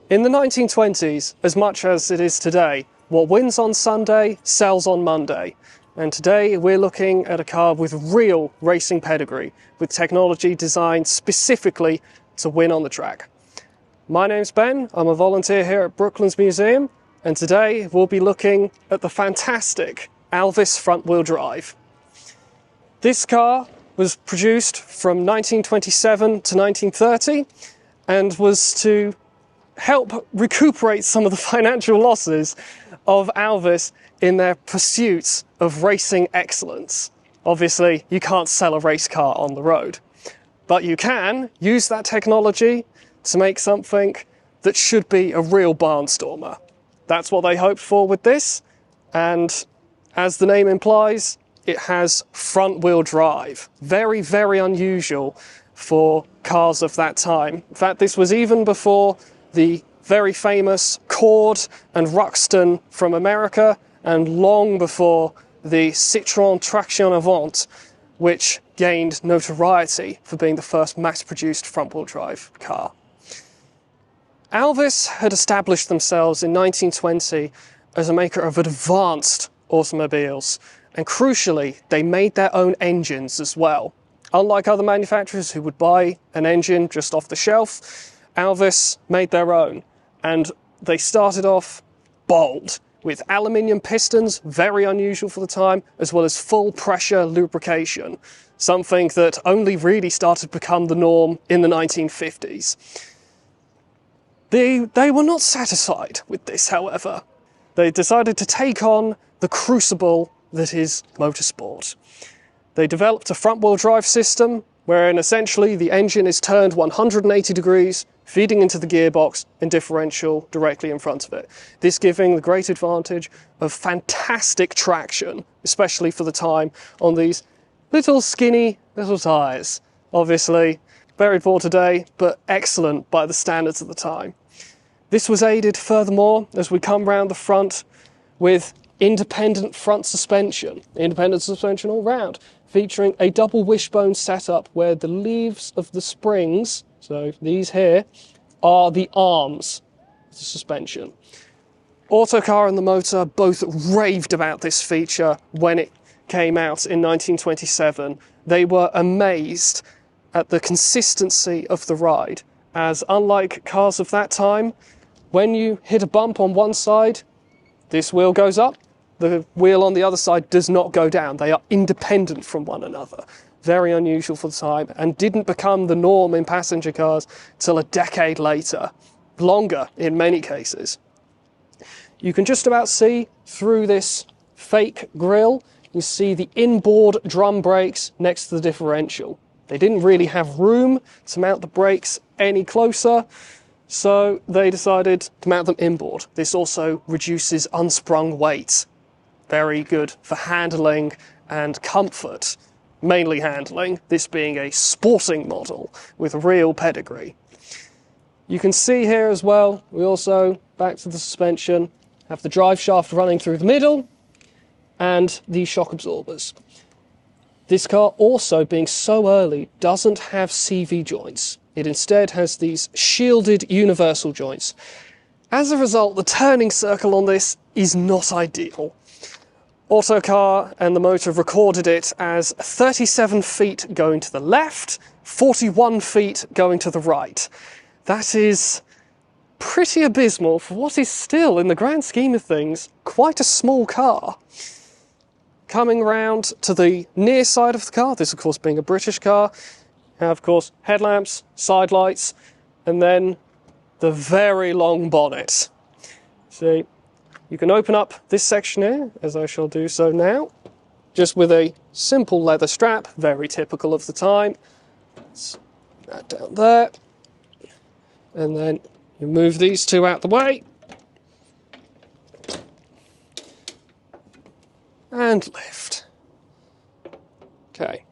In the 1920s, as much as it is today, what wins on Sunday sells on Monday. And today we're looking at a car with real racing pedigree, with technology designed specifically to win on the track. My name's Ben, I'm a volunteer here at Brooklands Museum, and today we'll be looking at the fantastic Alvis Front Wheel Drive. This car was produced from 1927 to 1930 and was to help recuperate some of the financial losses of Alvis in their pursuit of racing excellence. Obviously, you can't sell a race car on the road, but you can use that technology to make something that should be a real barnstormer. That's what they hoped for with this, and as the name implies, it has front-wheel drive. Very, very unusual for cars of that time. In fact, this was even before the very famous Cord and Ruxton from America, and long before the Citroën Traction Avant, which gained notoriety for being the first mass-produced front-wheel drive car. Alvis had established themselves in 1920 as a maker of advanced automobiles, and crucially, they made their own engines as well. Unlike other manufacturers who would buy an engine just off the shelf, Alvis made their own, and they started off bold, with aluminium pistons, very unusual for the time, as well as full pressure lubrication, something that only really started to become the norm in the 1950s. They were not satisfied with this, however. They decided to take on the crucible that is motorsport. They developed a front-wheel drive system wherein essentially the engine is turned 180 degrees, feeding into the gearbox and differential directly in front of it. This giving the great advantage of fantastic traction, especially for the time, on these little skinny little tyres. Obviously, very poor today, but excellent by the standards of the time. This was aided furthermore, as we come round the front, with independent front suspension. Independent suspension all round, featuring a double wishbone setup where the leaves of the springs, so these here, are the arms of the suspension. Autocar and the motor both raved about this feature when it came out in 1927. They were amazed at the consistency of the ride, as unlike cars of that time, when you hit a bump on one side, this wheel goes up, the wheel on the other side does not go down. They are independent from one another. Very unusual for the time, and didn't become the norm in passenger cars till a decade later. Longer in many cases. You can just about see through this fake grille, you see the inboard drum brakes next to the differential. They didn't really have room to mount the brakes any closer, so they decided to mount them inboard. This also reduces unsprung weight. Very good for handling and comfort. Mainly handling, this being a sporting model with real pedigree. You can see here as well, we also, back to the suspension, have the drive shaft running through the middle and the shock absorbers. This car also, being so early, doesn't have CV joints. It instead has these shielded universal joints. As a result, the turning circle on this is not ideal. Autocar and the motor have recorded it as 37 feet going to the left, 41 feet going to the right. That is pretty abysmal for what is still, in the grand scheme of things, quite a small car. Coming round to the near side of the car, this of course being a British car, you have of course headlamps, side lights, and then the very long bonnet. See, you can open up this section here, as I shall do so now, just with a simple leather strap, very typical of the time. Let's put that down there. And then you move these two out the way. And lift. Okay.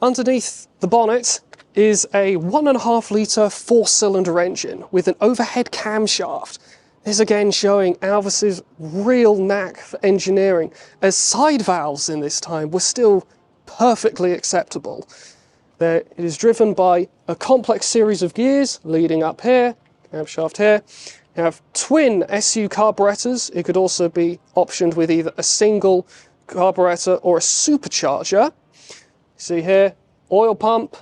Underneath the bonnet is a 1.5 litre 4-cylinder engine with an overhead camshaft. This again showing Alvis's real knack for engineering, as side valves in this time were still perfectly acceptable. It is driven by a complex series of gears leading up here, camshaft here. You have twin SU carburetors. It could also be optioned with either a single carburetor or a supercharger. See here, oil pump,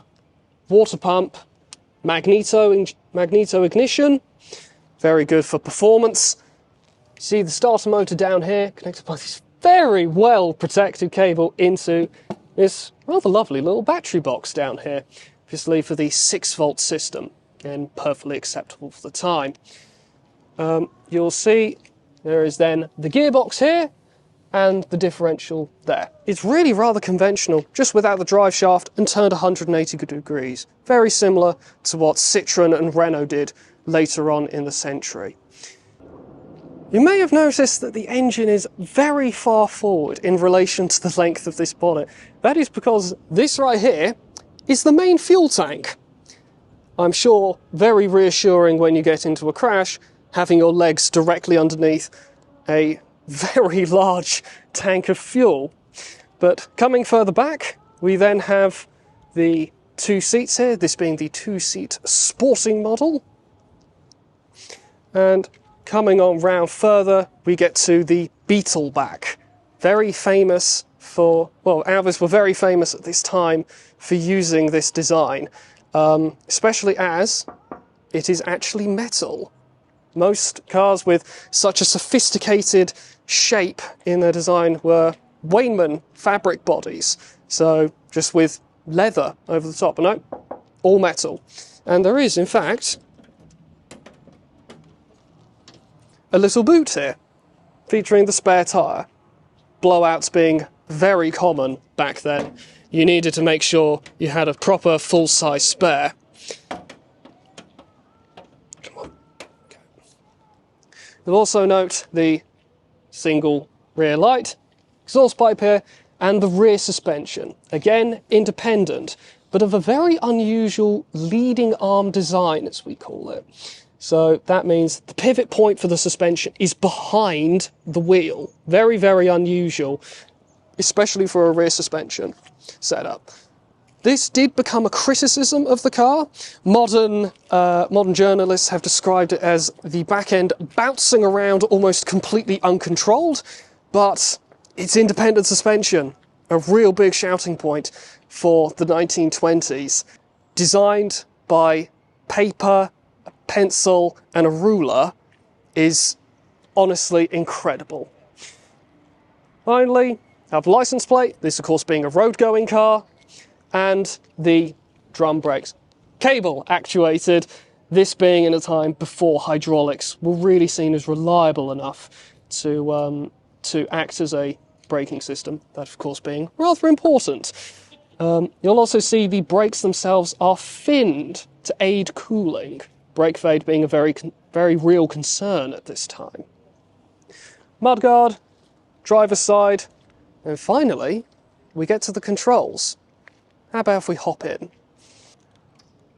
water pump, magneto ignition, very good for performance. See the starter motor down here, connected by this very well protected cable into this rather lovely little battery box down here, obviously for the 6-volt system, and perfectly acceptable for the time. You'll see there is then the gearbox here, and the differential there. It's really rather conventional, just without the drive shaft and turned 180 degrees. Very similar to what Citroën and Renault did later on in the century. You may have noticed that the engine is very far forward in relation to the length of this bonnet. That is because this right here is the main fuel tank. I'm sure very reassuring when you get into a crash, having your legs directly underneath a very large tank of fuel. But coming further back, we then have the 2 seats here, this being the 2-seat sporting model. And coming on round further, we get to the Beetleback. Very famous for, well, Alvis were very famous at this time for using this design, especially as it is actually metal. Most cars with such a sophisticated shape in their design were Wayman fabric bodies, so just with leather over the top. No, all metal. And there is, in fact, a little boot here, featuring the spare tyre. Blowouts being very common back then. You needed to make sure you had a proper full-size spare. Come on. Okay. You'll also note the single rear light, exhaust pipe here, and the rear suspension. Again, independent, but of a very unusual leading arm design, as we call it. So that means the pivot point for the suspension is behind the wheel. Very, very unusual, especially for a rear suspension setup. This did become a criticism of the car. Modern journalists have described it as the back end bouncing around almost completely uncontrolled, but it's independent suspension, a real big shouting point for the 1920s. Designed by paper, a pencil and a ruler, is honestly incredible. Finally, have license plate, this of course being a road-going car, and the drum brakes. Cable actuated, this being in a time before hydraulics were really seen as reliable enough to act as a braking system, that of course being rather important. You'll also see the brakes themselves are finned to aid cooling, brake fade being a very real concern at this time. Mudguard, driver's side, and finally we get to the controls. How about if we hop in?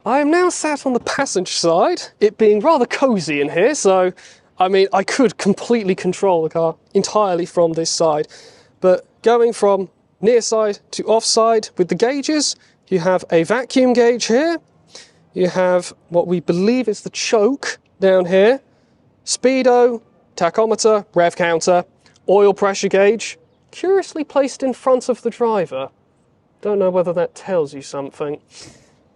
I am now sat on the passenger side, it being rather cosy in here, so I mean I could completely control the car entirely from this side. But going from near side to off side with the gauges, you have a vacuum gauge here, you have what we believe is the choke down here, speedo, tachometer, rev counter, oil pressure gauge, curiously placed in front of the driver. Don't know whether that tells you something.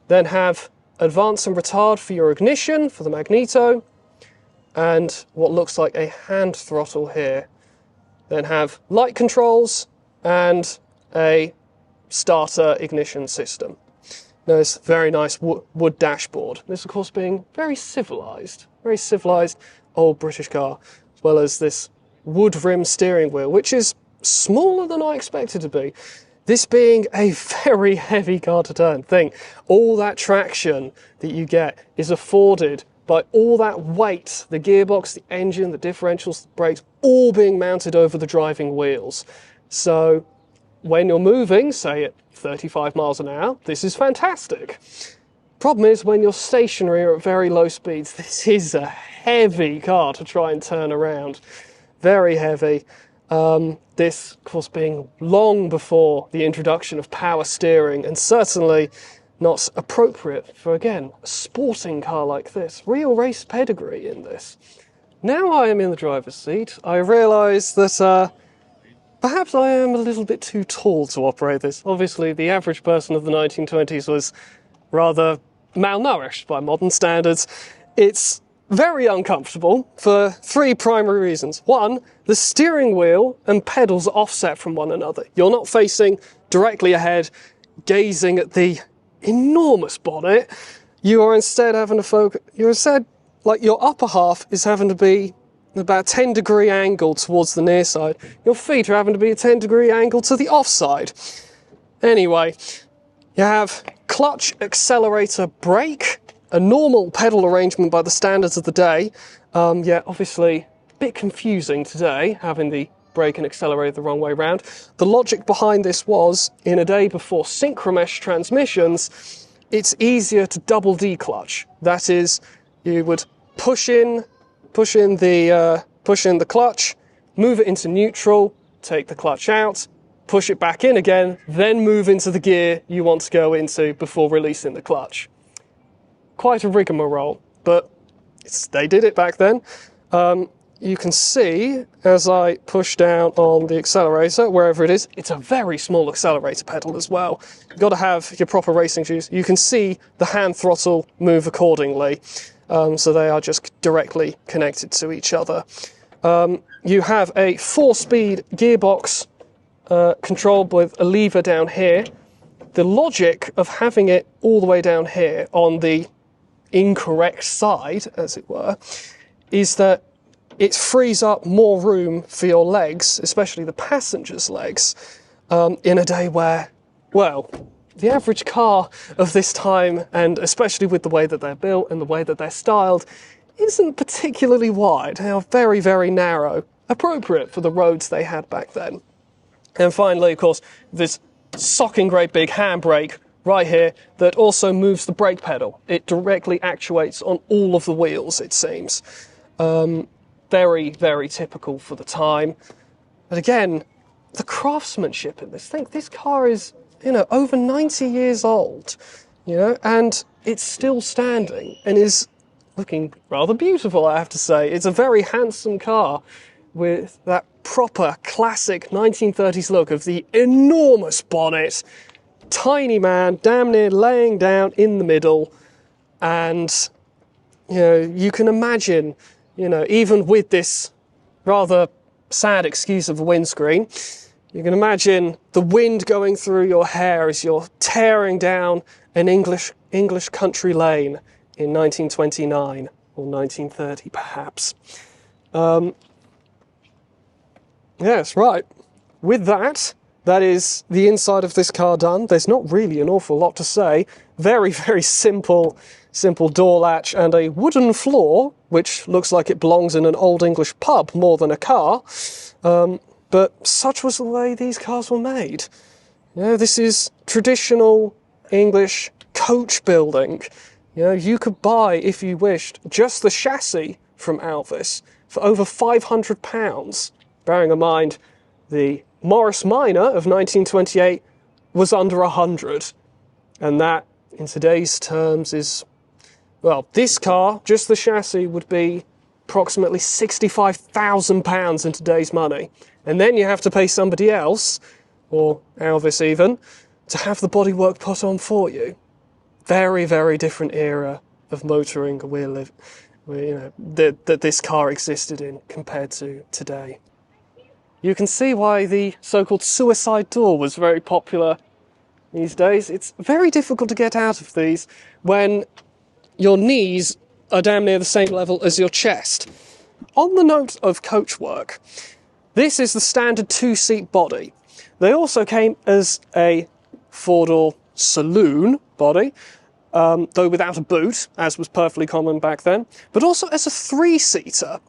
Then have advance and retard for your ignition, for the magneto, and what looks like a hand throttle here. Then have light controls and a starter ignition system. There's very nice wood dashboard. This of course being very civilised old British car, as well as this wood rim steering wheel, which is smaller than I expected to be. This being a very heavy car to turn. Think, all that traction that you get is afforded by all that weight, the gearbox, the engine, the differentials, the brakes, all being mounted over the driving wheels. So when you're moving, say at 35 miles an hour, this is fantastic. Problem is when you're stationary or at very low speeds, this is a heavy car to try and turn around. Very heavy. This, of course, being long before the introduction of power steering, and certainly not appropriate for, again, a sporting car like this. Real race pedigree in this. Now I am in the driver's seat, I realise that perhaps I am a little bit too tall to operate this. Obviously, the average person of the 1920s was rather malnourished by modern standards. It's very uncomfortable for three primary reasons. One, the steering wheel and pedals are offset from one another. You're not facing directly ahead, gazing at the enormous bonnet. You are instead having to focus, like your upper half is having to be about a 10-degree angle towards the near side. Your feet are having to be a 10-degree angle to the offside. Anyway, you have clutch, accelerator, brake, a normal pedal arrangement by the standards of the day. Yeah, obviously a bit confusing today, having the brake and accelerator the wrong way round. The logic behind this was, in a day before synchromesh transmissions, it's easier to double declutch. That is, you would push in the clutch, move it into neutral, take the clutch out, push it back in again, then move into the gear you want to go into before releasing the clutch. Quite a rigmarole, but they did it back then. You can see, as I push down on the accelerator, wherever it is, it's a very small accelerator pedal as well. You've got to have your proper racing shoes. You can see the hand throttle move accordingly. So they are just directly connected to each other. You have a 4-speed gearbox controlled with a lever down here. The logic of having it all the way down here on the incorrect side, as it were, is that it frees up more room for your legs, especially the passenger's legs, in a day where, well, the average car of this time, and especially with the way that they're built and the way that they're styled, isn't particularly wide. They are very, very narrow, appropriate for the roads they had back then. And finally, of course, this socking great big handbrake right here that also moves the brake pedal. It directly actuates on all of the wheels, it seems. Very, very typical for the time. But again, the craftsmanship in this thing, this car is, over 90 years old, and it's still standing and is looking rather beautiful, I have to say. It's a very handsome car with that proper classic 1930s look of the enormous bonnet, tiny man damn near laying down in the middle, and you can imagine, even with this rather sad excuse of a windscreen, you can imagine the wind going through your hair as you're tearing down an English country lane in 1929 or 1930 perhaps. Yes, right. With that is the inside of this car done. There's not really an awful lot to say. Very, very simple door latch and a wooden floor, which looks like it belongs in an old English pub more than a car. But such was the way these cars were made. This is traditional English coach building. You could buy, if you wished, just the chassis from Alvis for over £500, bearing in mind the Morris Minor of 1928 was under 100, and that, in today's terms, is, well, this car, just the chassis, would be approximately £65,000 in today's money. And then you have to pay somebody else, or Alvis even, to have the bodywork put on for you. Very, very different era of motoring that this car existed in compared to today. You can see why the so-called suicide door was very popular these days. It's very difficult to get out of these when your knees are damn near the same level as your chest. On the note of coachwork, this is the standard 2-seat body. They also came as a 4-door saloon body, though without a boot, as was perfectly common back then, but also as a 3-seater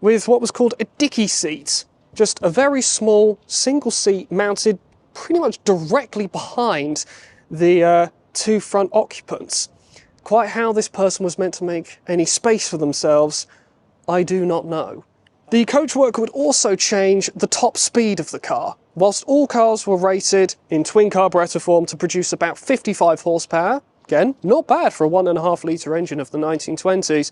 with what was called a dicky seat, just a very small single seat mounted pretty much directly behind the two front occupants. Quite how this person was meant to make any space for themselves, I do not know. The coachwork would also change the top speed of the car. Whilst all cars were rated in twin carburettor form to produce about 55 horsepower, again, not bad for a 1.5 litre engine of the 1920s,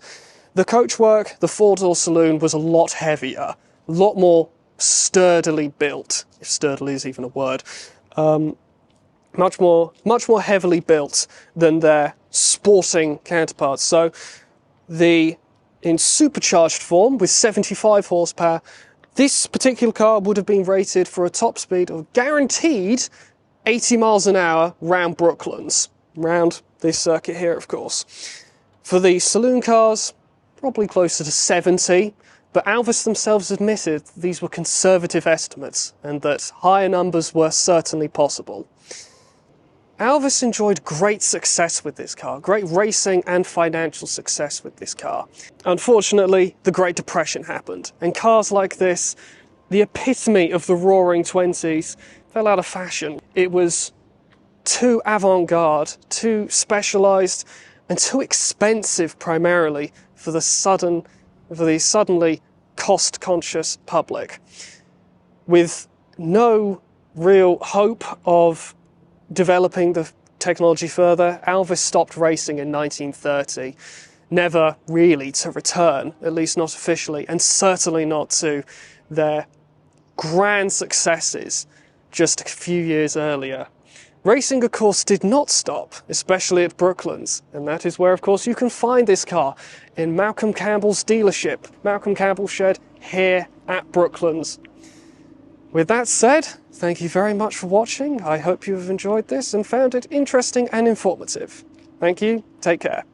the coachwork, the four-door saloon, was a lot heavier, a lot more sturdily built, if sturdily is even a word, much more heavily built than their sporting counterparts. So in supercharged form with 75 horsepower, this particular car would have been rated for a top speed of guaranteed 80 miles an hour round Brooklands, round this circuit here, of course. For the saloon cars, probably closer to 70, but Alvis themselves admitted these were conservative estimates and that higher numbers were certainly possible. Alvis enjoyed great success with this car, great racing and financial success with this car. Unfortunately, the Great Depression happened, and cars like this, the epitome of the Roaring Twenties, fell out of fashion. It was too avant-garde, too specialised, and too expensive primarily for the suddenly cost-conscious public. With no real hope of developing the technology further, Alvis stopped racing in 1930, never really to return, at least not officially, and certainly not to their grand successes just a few years earlier. Racing, of course, did not stop, especially at Brooklands, and that is where, of course, you can find this car in Malcolm Campbell's dealership, Malcolm Campbell shed here at Brooklands. With that said, thank you very much for watching. I hope you have enjoyed this and found it interesting and informative. Thank you. Take care.